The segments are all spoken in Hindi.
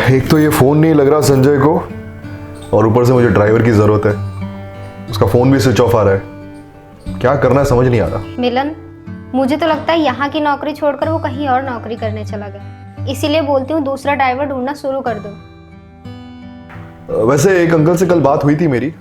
एक तो ये फ़ोन नहीं लग रहा संजय को, और ऊपर से मुझे ड्राइवर की ज़रूरत है। उसका फ़ोन भी स्विच ऑफ आ रहा है। क्या करना है समझ नहीं आ रहा। मिलन, मुझे तो लगता है यहाँ की नौकरी छोड़कर वो कहीं और नौकरी करने चला गया। इसीलिए बोलती हूँ दूसरा ड्राइवर ढूंढना शुरू कर दो। वैसे एक अंकल से कल बात हुई थी मेरी,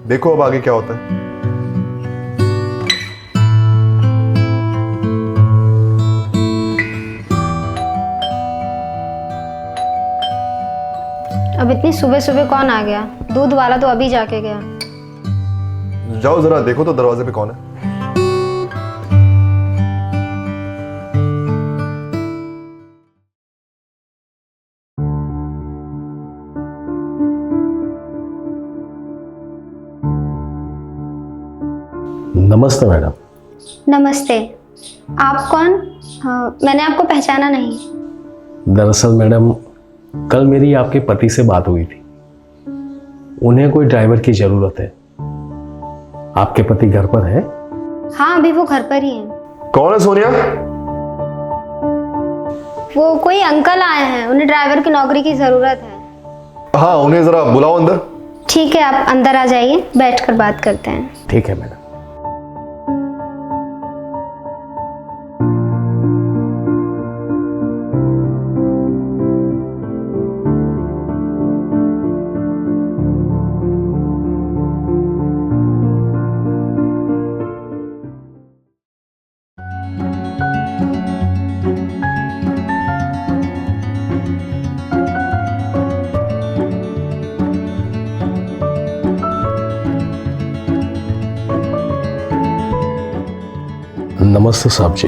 देखो अब आगे क्या होता है। अब इतनी सुबह सुबह कौन आ गया? दूध वाला तो अभी जाके गया। जाओ जरा देखो तो दरवाजे पे कौन है। नमस्ते मैडम। नमस्ते। आप कौन? हाँ, मैंने आपको पहचाना नहीं। दरअसल मैडम, कल मेरी आपके पति से बात हुई थी। उन्हें कोई ड्राइवर की जरूरत है। आपके पति घर पर है? हाँ, अभी वो घर पर ही हैं। कौन है सोनिया? वो कोई अंकल आए हैं, उन्हें ड्राइवर की नौकरी की जरूरत है। हाँ, उन्हें जरा बुलाओ अंदर। ठीक है, आप अंदर आ जाइए, बैठकर बात करते हैं। ठीक है मैडम। नमस्ते साहब जी।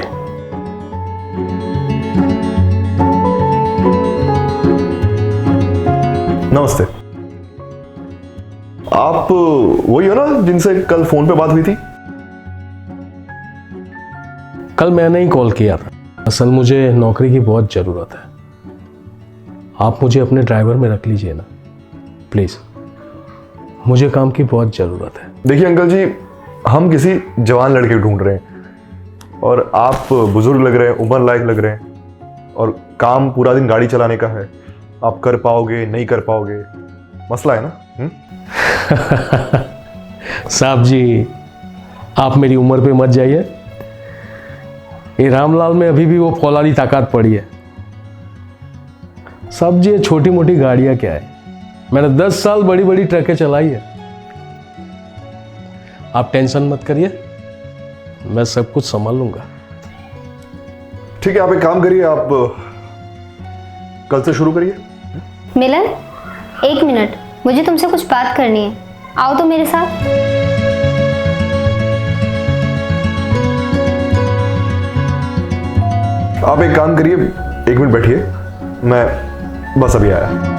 नमस्ते। आप वही हो ना जिनसे कल फोन पे बात हुई थी? कल मैंने ही कॉल किया था। असल मुझे नौकरी की बहुत ज़रूरत है। आप मुझे अपने ड्राइवर में रख लीजिए ना, प्लीज़। मुझे काम की बहुत ज़रूरत है। देखिए अंकल जी, हम किसी जवान लड़के ढूंढ रहे हैं और आप बुजुर्ग लग रहे हैं, उम्र लायक लग रहे हैं, और काम पूरा दिन गाड़ी चलाने का है। आप कर पाओगे नहीं कर पाओगे, मसला है ना। साहब जी, आप मेरी उम्र पे मत जाइए। ये रामलाल में अभी भी वो फौलादी ताकत पड़ी है। साहब जी, ये छोटी मोटी गाड़ियां क्या है, मैंने 10 साल बड़ी बड़ी ट्रकें चलाई है। आप टेंशन मत करिए, मैं सब कुछ संभाल लूंगा। ठीक है, आप एक काम करिए, आप कल से शुरू करिए। मिलन, 1 मिनट, मुझे तुमसे कुछ बात करनी है। आओ तो मेरे साथ। आप एक काम करिए, 1 मिनट बैठिए, मैं बस अभी आया।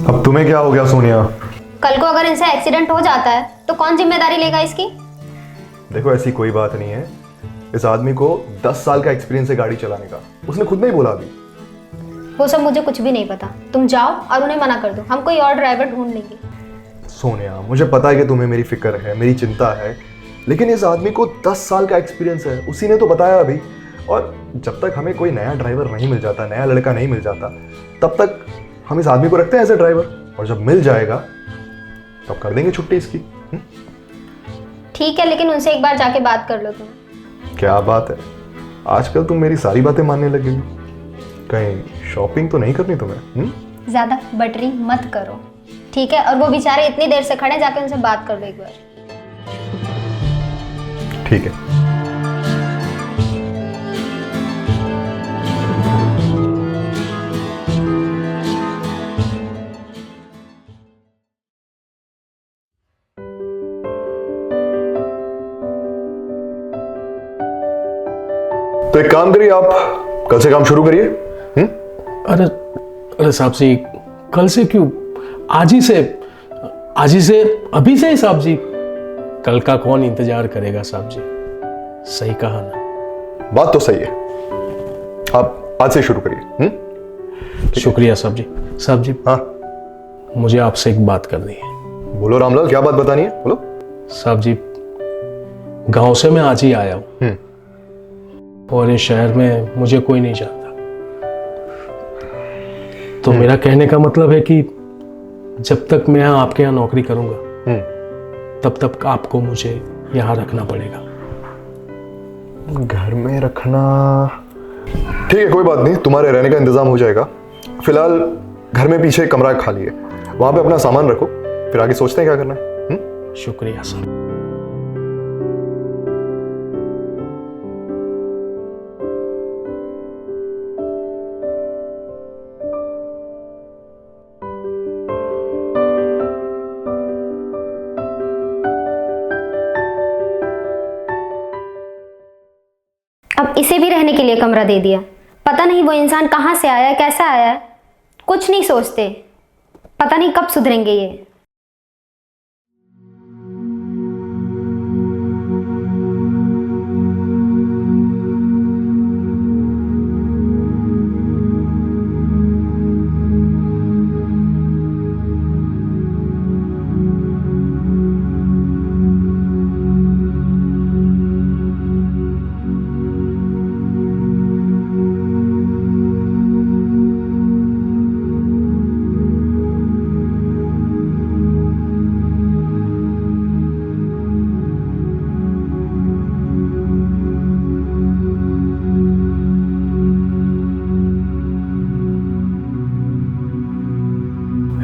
अब तुम्हें क्या हो गया सोनिया? कल को अगर इनसे एक्सीडेंट हो जाता है तो कौन जिम्मेदारी लेगा इसकी? देखो ऐसी कोई बात नहीं है। इस आदमी को 10 साल का एक्सपीरियंस है गाड़ी चलाने का, उसने खुद नहीं बोला अभी। वो सब मुझे कुछ भी नहीं पता। तुम जाओ और उन्हें मना कर दो, हम कोई और ड्राइवर ढूंढ लेंगे। सोनिया, मुझे पता है कि तुम्हें मेरी फिक्र है, मेरी चिंता है, लेकिन इस आदमी को 10 साल का एक्सपीरियंस है, उसी ने तो बताया अभी। और जब तक हमें कोई नया ड्राइवर नहीं मिल जाता, नया लड़का नहीं मिल जाता, तब तक हम इस आदमी को रखते हैं एज ए ड्राइवर, और जब मिल जाएगा तब कर देंगे छुट्टी इसकी। ठीक है, लेकिन उनसे एक बार जाके बात कर लो तुम। क्या बात है, आजकल तुम मेरी सारी बातें मानने लगी हो। कहीं शॉपिंग तो नहीं करनी तुम्हें? ज्यादा बटरी मत करो, ठीक है? और वो बेचारे इतनी देर से खड़े, जाके उनसे बात कर लो एक बार। ठीक है। तो एक काम करिए, आप कल से काम शुरू करिए। अरे अरे साहब जी, कल से क्यों? आज ही से अभी से ही साहब जी। कल का कौन इंतजार करेगा साहब जी? सही कहा ना? बात तो सही है, आप आज से शुरू करिए। शुक्रिया साहब जी। साहब जी, हाँ, मुझे आपसे एक बात करनी है। बोलो रामलाल, क्या बात बतानी है, बोलो। साहब जी, गांव से मैं आज ही आया हूँ और इस शहर में मुझे कोई नहीं जानता। तो मेरा कहने का मतलब है कि जब तक मैं यहाँ आपके यहाँ नौकरी करूंगा तब तक आपको मुझे यहाँ रखना पड़ेगा। घर में रखना, ठीक है, कोई बात नहीं, तुम्हारे रहने का इंतजाम हो जाएगा। फिलहाल घर में पीछे एक कमरा खाली है, वहां पे अपना सामान रखो, फिर आगे सोचते हैं क्या करना है। शुक्रिया सर। अब इसे भी रहने के लिए कमरा दे दिया। पता नहीं वो इंसान कहाँ से आया है, कैसा आया है, कुछ नहीं सोचते। पता नहीं कब सुधरेंगे ये।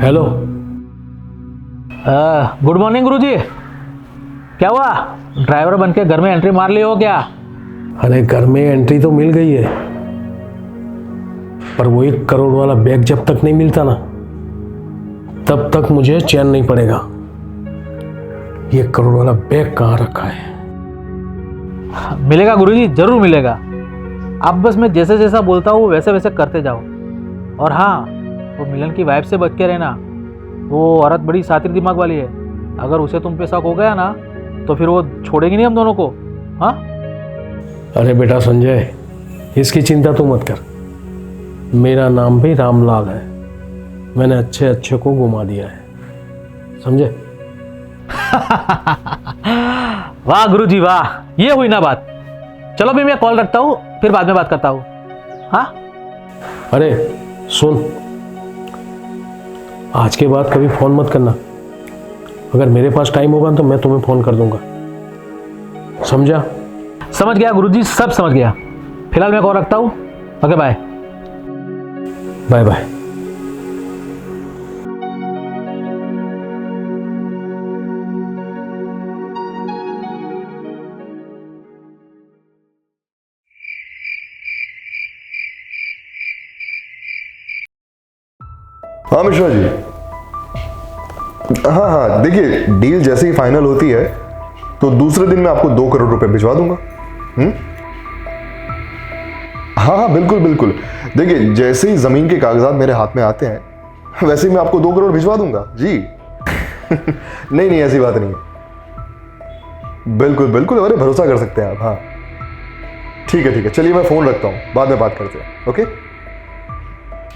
हेलो। गुड मॉर्निंग गुरुजी। क्या हुआ, ड्राइवर बन के घर में एंट्री मार ली हो क्या? अरे घर में एंट्री तो मिल गई है, पर वो 1 करोड़ वाला बैग जब तक नहीं मिलता ना तब तक मुझे चैन नहीं पड़ेगा। 1 करोड़ वाला बैग कहाँ रखा है? मिलेगा गुरुजी, जरूर मिलेगा। आप बस मैं जैसे जैसा बोलता हूँ वैसे वैसे करते जाओ। और हाँ, वो मिलन की वाइफ से बच के रहना। वो औरत बड़ी सातिर दिमाग वाली है, अगर उसे तुम पे शक हो गया ना तो फिर वो छोड़ेगी नहीं हम दोनों को। हाँ अरे बेटा संजय, इसकी चिंता तू मत कर। मेरा नाम भी रामलाल है, मैंने अच्छे अच्छे को घुमा दिया है, समझे? वाह गुरुजी वाह, ये हुई ना बात। चलो भी मैं कॉल रखता हूँ, फिर बाद में बात करता हूँ। हाँ अरे सुन, आज के बाद कभी फ़ोन मत करना। अगर मेरे पास टाइम होगा तो मैं तुम्हें फ़ोन कर दूंगा, समझा? समझ गया गुरुजी, सब समझ गया। फिलहाल मैं कॉल रखता हूँ। Okay bye. Bye bye. हाँ मिश्रा जी, हाँ हाँ, देखिए डील जैसे ही फाइनल होती है तो दूसरे दिन मैं आपको 2 करोड़ रुपए भिजवा दूंगा। हाँ हाँ बिल्कुल बिल्कुल, देखिए जैसे ही जमीन के कागजात मेरे हाथ में आते हैं वैसे ही मैं आपको 2 करोड़ भिजवा दूंगा जी। नहीं नहीं, ऐसी बात नहीं है। बिल्कुल बिल्कुल, अरे भरोसा कर सकते हैं आप। हाँ ठीक है, चलिए मैं फोन रखता हूँ, बाद में बात करते हैं। ओके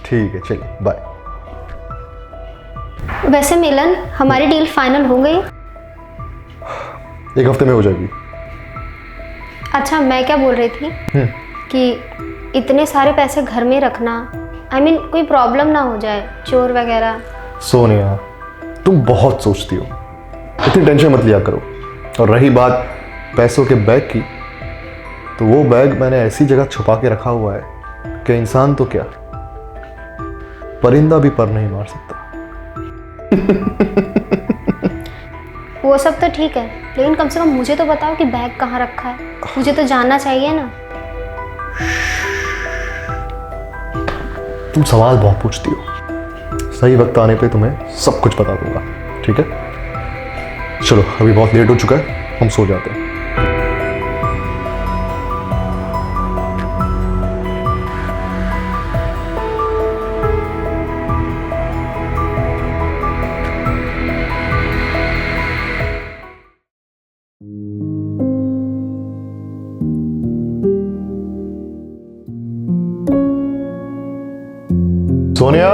ठीक है, चलिए बाय। वैसे मिलन, हमारी डील फाइनल हो गई? 1 हफ्ते में हो जाएगी। अच्छा, मैं क्या बोल रही थी कि इतने सारे पैसे घर में रखना, I mean, कोई प्रॉब्लम ना हो जाए, चोर वगैरह। सोनिया, तुम बहुत सोचती हो, इतनी टेंशन मत लिया करो। और रही बात पैसों के बैग की, तो वो बैग मैंने ऐसी जगह छुपा के रखा हुआ है कि इंसान तो क्या, परिंदा भी पर नहीं मार सकता। वो सब तो ठीक है, लेकिन कम से कम मुझे तो बताओ कि बैग कहाँ रखा है, मुझे तो जानना चाहिए ना। तुम सवाल बहुत पूछती हो, सही वक्त आने पे तुम्हें सब कुछ बता दूंगा, ठीक है? चलो अभी बहुत लेट हो चुका है, हम सो जाते हैं। सोनिया,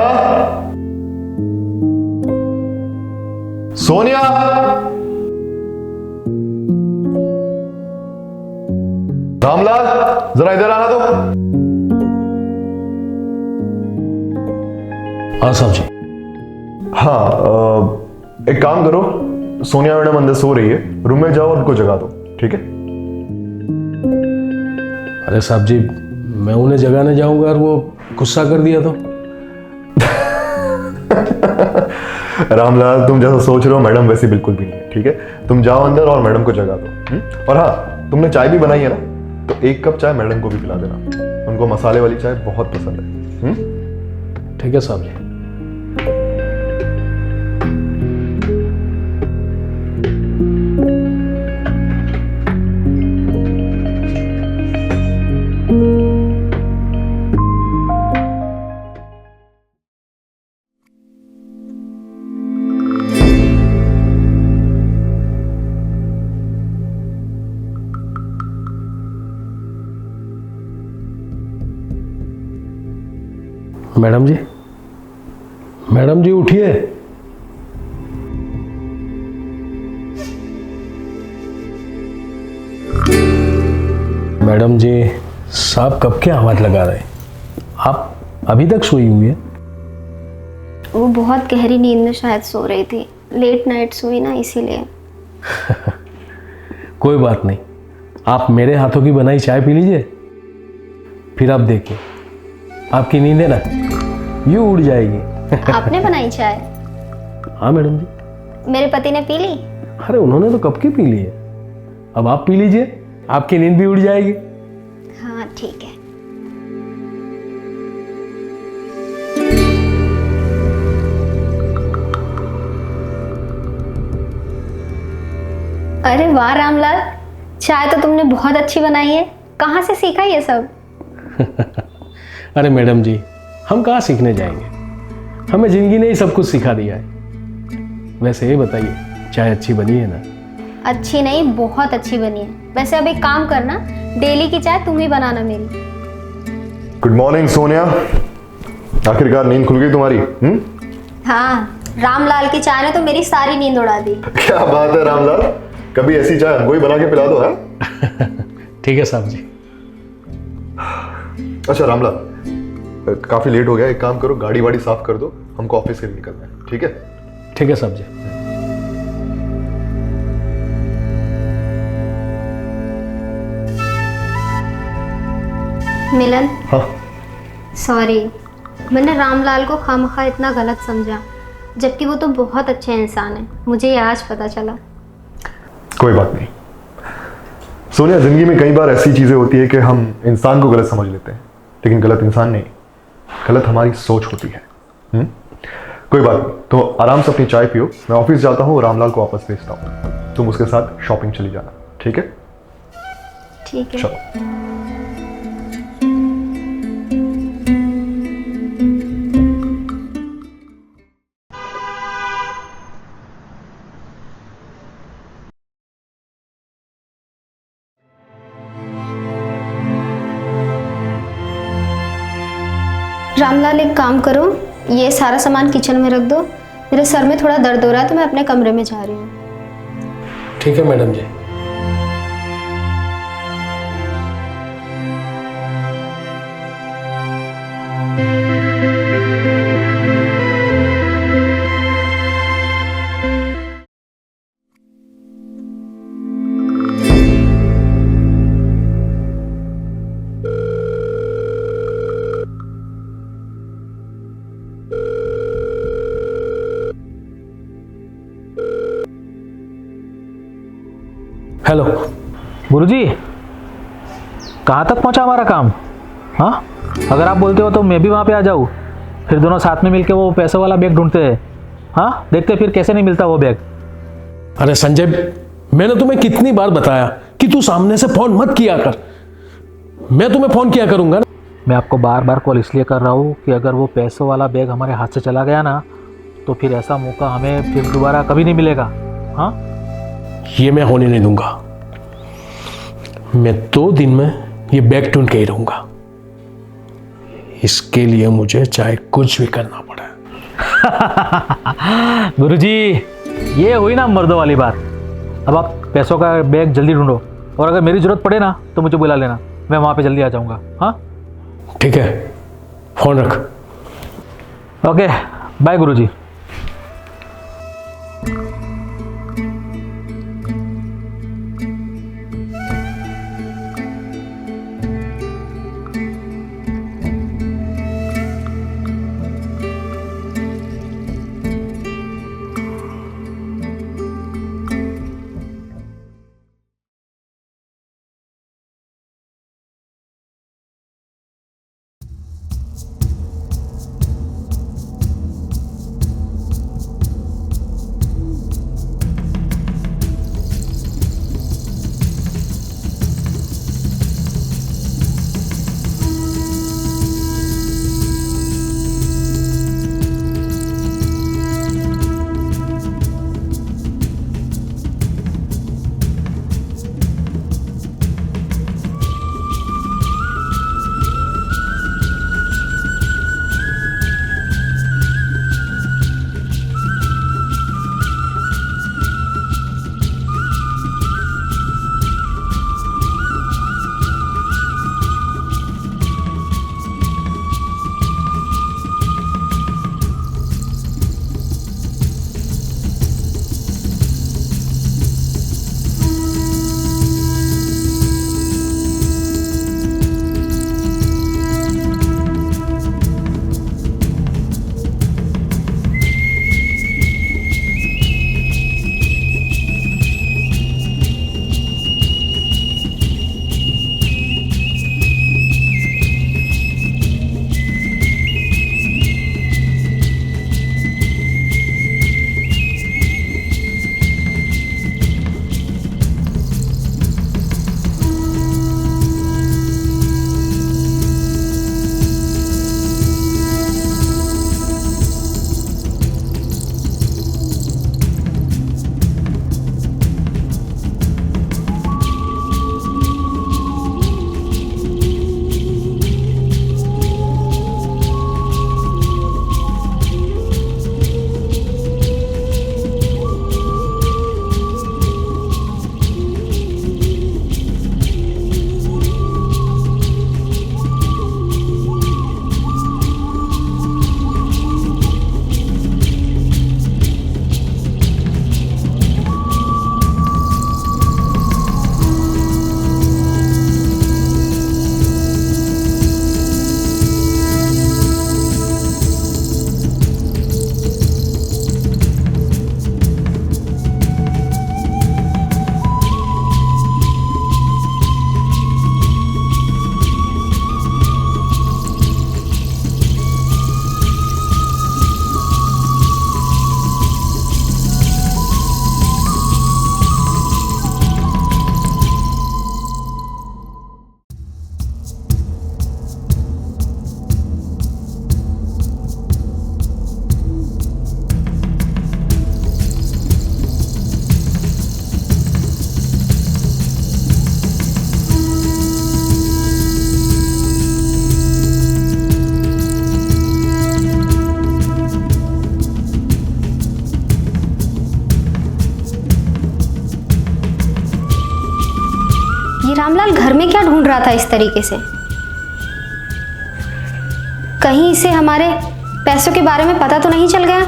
रामलाल, जरा इधर आना तो। हाँ साहब जी। हाँ, एक काम करो, सोनिया मैडम अंदर सो रही है, रूम में जाओ, उनको जगा दो, ठीक है? अरे साहब जी, मैं उन्हें जगाने जाऊंगा और वो गुस्सा कर दिया तो? रामलाल, तुम जैसा सोच रहे हो मैडम वैसे बिल्कुल भी नहीं है, ठीक है? तुम जाओ अंदर और मैडम को जगा दो। और हाँ, तुमने चाय भी बनाई है ना, तो 1 कप चाय मैडम को भी पिला देना, उनको मसाले वाली चाय बहुत पसंद है। ठीक है साहब जी। मैडम जी उठिए। मैडम जी, साहब कब के आवाज लगा रहे? आप अभी तक सोई हुई है? वो बहुत गहरी नींद में शायद सो रही थी, लेट नाइट सोई ना, इसीलिए। कोई बात नहीं, आप मेरे हाथों की बनाई चाय पी लीजिए, फिर आप देखिए आपकी नींद है ना यूं उड़ जाएगी। आपने बनाई चाय? हाँ मैडम जी। मेरे पति ने पी ली? अरे उन्होंने तो कब की पी ली है, अब आप पी लीजिए, आपकी नींद भी उड़ जाएगी। हाँ ठीक है। अरे वाह रामलाल, चाय तो तुमने बहुत अच्छी बनाई है, कहाँ से सीखा ये सब? अरे मैडम जी, हम कहाँ सीखने जाएंगे, हमें जिंदगी ने ही सब कुछ सिखा दिया है। वैसे ये बताइए, चाय अच्छी बनी है ना? अच्छी नहीं, बहुत अच्छी बनी है। वैसे अब एक काम करना, डेली की चाय तुम ही बनाना मेरी। गुड मॉर्निंग सोनिया, आखिरकार नींद खुल गई तुम्हारी? हाँ, रामलाल की चाय ने तो मेरी सारी नींद उड़ा दी। क्या बात है रामलाल, कभी ऐसी चाय हमको ही बना के पिला दो। है ठीक है साहब जी। अच्छा रामलाल, काफी लेट हो गया, एक काम करो, गाड़ी वाड़ी साफ कर दो, हमको ऑफिस के लिए निकलना है, ठीक है? ठीक है साहब जी। मिलन, हाँ सॉरी, मैंने रामलाल को खामखा इतना गलत समझा, जबकि वो तो बहुत अच्छे इंसान है, मुझे ये आज पता चला। कोई बात नहीं सोनिया, जिंदगी में कई बार ऐसी चीजें होती है कि हम इंसान को गलत समझ लेते हैं, लेकिन गलत इंसान नहीं, गलत हमारी सोच होती है। कोई बात नहीं, तो आराम से अपनी चाय पियो, मैं ऑफिस जाता हूँ, रामलाल को वापस भेजता हूँ, तुम उसके साथ शॉपिंग चली जाना, ठीक है? ठीक है। चलो। रामलाल, एक काम करो, ये सारा सामान किचन में रख दो, मेरे सर में थोड़ा दर्द हो रहा है तो मैं अपने कमरे में जा रही हूँ। ठीक है मैडम जी। हेलो गुरुजी, कहाँ तक पहुँचा हमारा काम? हाँ, अगर आप बोलते हो तो मैं भी वहाँ पे आ जाऊँ, फिर दोनों साथ में मिलके वो पैसे वाला बैग ढूंढते हैं। हाँ, देखते फिर कैसे नहीं मिलता वो बैग। अरे संजय, मैंने तुम्हें कितनी बार बताया कि तू सामने से फोन मत किया कर, मैं तुम्हें फोन किया करूंगा ना। मैं आपको बार बार कॉल इसलिए कर रहा हूँ कि अगर वो पैसों वाला बैग हमारे हाथ से चला गया ना, तो फिर ऐसा मौका हमें फिर दोबारा कभी नहीं मिलेगा। हाँ, ये मैं होने नहीं दूंगा, मैं 2 दिन में ये बैग ढूंढ के ही रहूंगा, इसके लिए मुझे चाहे कुछ भी करना पड़े। गुरुजी, ये हुई ना मर्दों वाली बात। अब आप पैसों का बैग जल्दी ढूंढो, और अगर मेरी ज़रूरत पड़े ना तो मुझे बुला लेना, मैं वहाँ पे जल्दी आ जाऊँगा। हाँ ठीक है, फ़ोन रख। ओके, बाय गुरुजी। रामलाल घर में क्या ढूंढ रहा था इस तरीके से? कहीं इसे हमारे पैसों के बारे में पता तो नहीं चल गया?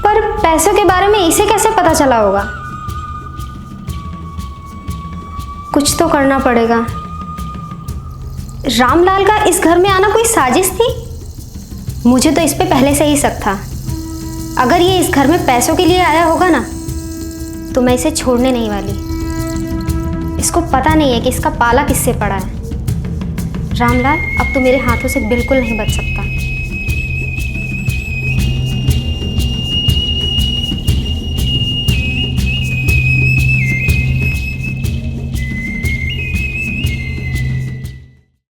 पर पैसों के बारे में इसे कैसे पता चला होगा? कुछ तो करना पड़ेगा। रामलाल का इस घर में आना कोई साजिश थी? मुझे तो इस पे पहले से ही शक था। अगर ये इस घर में पैसों के लिए आया होगा ना, तो मैं इसे छोड़ने नहीं वाली। इसको पता नहीं है कि इसका पाला किससे पड़ा है। रामलाल अब तो मेरे हाथों से बिल्कुल नहीं बच सकता।